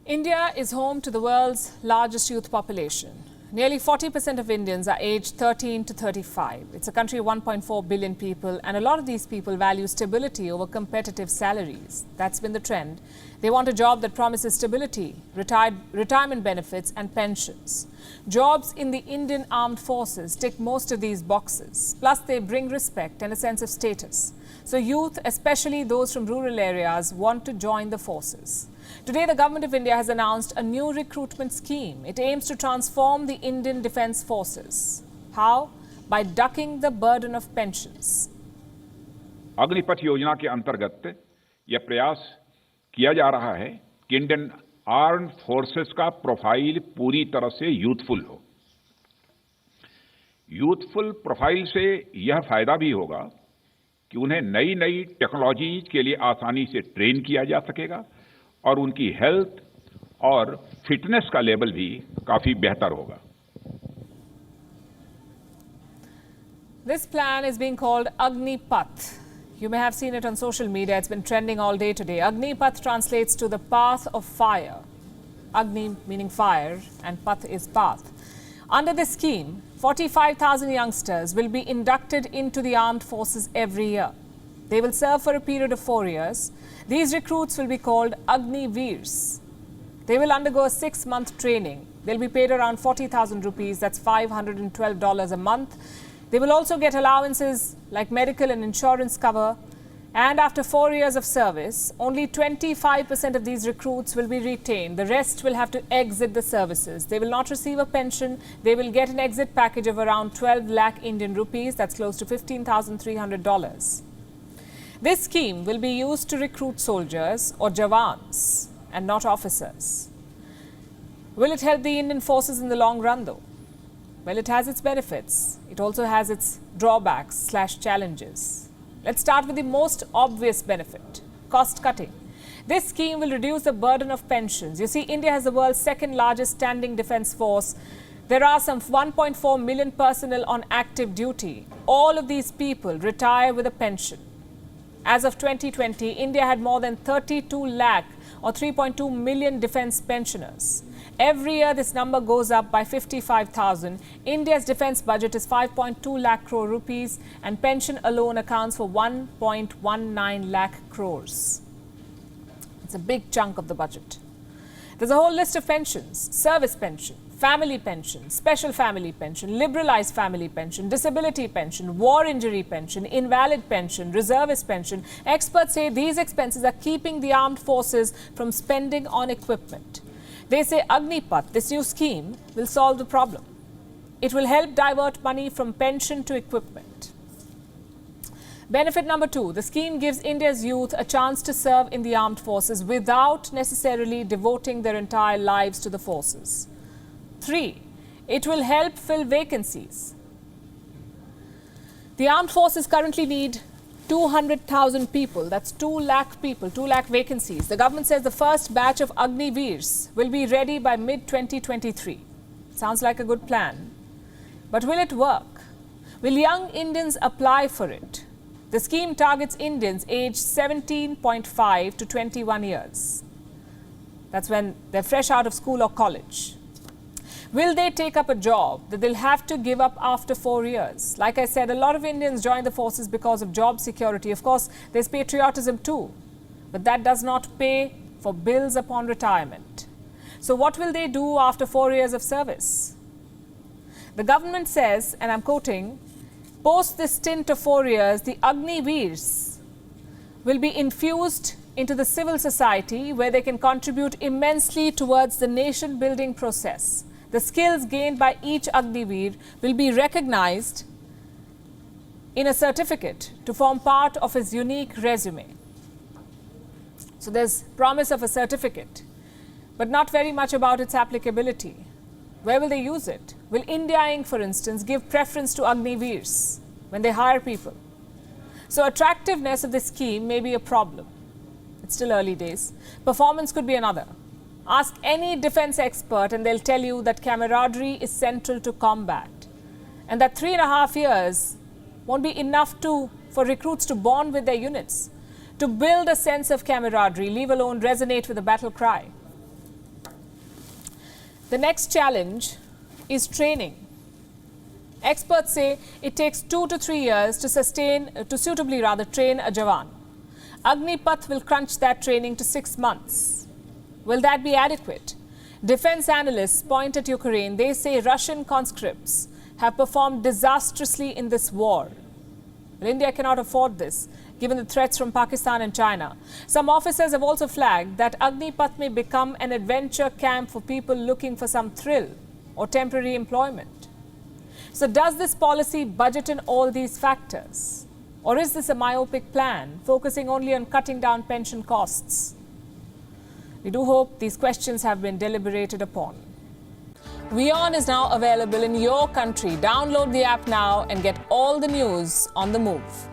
India is home to the world's largest youth population. Nearly 40% of Indians are aged 13 to 35. It's a country of 1.4 billion people, and a lot of these people value stability over competitive salaries. That's been the trend. They want a job that promises stability, retirement benefits and pensions. Jobs in the Indian Armed Forces tick most of these boxes. Plus, they bring respect and a sense of status. So youth, especially those from rural areas, want to join the forces. Today, the Government of India has announced a new recruitment scheme. It aims to transform the Indian Defence Forces. How? By ducking the burden of pensions. Agnipath योजना के अंतर्गत यह प्रयास किया जा रहा है कि इंडियन आर्म्ड फोर्सेस का प्रोफाइल पूरी तरह से यूथफुल हो। यूथफुल प्रोफाइल से यह फायदा भी होगा कि उन्हें नई नई टेक्नोलॉजी के लिए आसानी से ट्रेन किया जा सकेगा और उनकी हेल्थ और फिटनेस का लेवल भी काफी बेहतर होगा। This plan is being called Agnipath. You may have seen it on social media. It's been trending all day today. Agnipath translates to the path of fire. Agni meaning fire and Path is path. Under this scheme, 45,000 youngsters will be inducted into the armed forces every year. They will serve for a period of 4 years. These recruits will be called Agniveers. They will undergo a 6-month training. They'll be paid around 40,000 rupees, that's $512 a month. They will also get allowances like medical and insurance cover. And after 4 years of service, only 25% of these recruits will be retained. The rest will have to exit the services. They will not receive a pension. They will get an exit package of around 12 lakh Indian rupees, that's close to $15,300. This scheme will be used to recruit soldiers or jawans and not officers. Will it help the Indian forces in the long run though? Well, it has its benefits. It also has its drawbacks/challenges. Let's start with the most obvious benefit, cost cutting. This scheme will reduce the burden of pensions. You see, India has the world's second largest standing defense force. There are some 1.4 million personnel on active duty. All of these people retire with a pension. As of 2020, India had more than 32 lakh or 3.2 million defence pensioners. Every year, this number goes up by 55,000. India's defence budget is 5.2 lakh crore rupees, and pension alone accounts for 1.19 lakh crores. It's a big chunk of the budget. There's a whole list of pensions: service pension, family pension, special family pension, liberalized family pension, disability pension, war injury pension, invalid pension, reservist pension. Experts say these expenses are keeping the armed forces from spending on equipment. They say Agnipath, this new scheme, will solve the problem. It will help divert money from pension to equipment. Benefit number 2, the scheme gives India's youth a chance to serve in the armed forces without necessarily devoting their entire lives to the forces. 3, it will help fill vacancies. The armed forces currently need 200,000 people, that's 2 lakh people, 2 lakh vacancies. The government says the first batch of Agniveers will be ready by mid-2023. Sounds like a good plan. But will it work? Will young Indians apply for it? The scheme targets Indians aged 17.5 to 21 years. That's when they're fresh out of school or college. Will they take up a job that they'll have to give up after 4 years? Like I said, a lot of Indians join the forces because of job security. Of course, there's patriotism too, but that does not pay for bills upon retirement. So what will they do after 4 years of service? The government says, and I'm quoting, post this stint of 4 years, the Agniveers will be infused into the civil society where they can contribute immensely towards the nation-building process. The skills gained by each Agniveer will be recognized in a certificate to form part of his unique resume. So there's promise of a certificate, but not very much about its applicability. Where will they use it? Will India Inc., for instance, give preference to Agniveers when they hire people? So attractiveness of this scheme may be a problem. It's still early days. Performance could be another. Ask any defense expert and they'll tell you that camaraderie is central to combat, and that 3.5 years won't be enough for recruits to bond with their units, to build a sense of camaraderie, leave alone resonate with the battle cry. The next challenge is training. Experts say it takes 2 to 3 years to suitably train a Jawan. Agnipath will crunch that training to 6 months. Will that be adequate? Defense analysts point at Ukraine. They say Russian conscripts have performed disastrously in this war. Well, India cannot afford this, given the threats from Pakistan and China. Some officers have also flagged that Agnipath may become an adventure camp for people looking for some thrill or temporary employment. So does this policy budget in all these factors? Or is this a myopic plan, focusing only on cutting down pension costs? We do hope these questions have been deliberated upon. WION is now available in your country. Download the app now and get all the news on the move.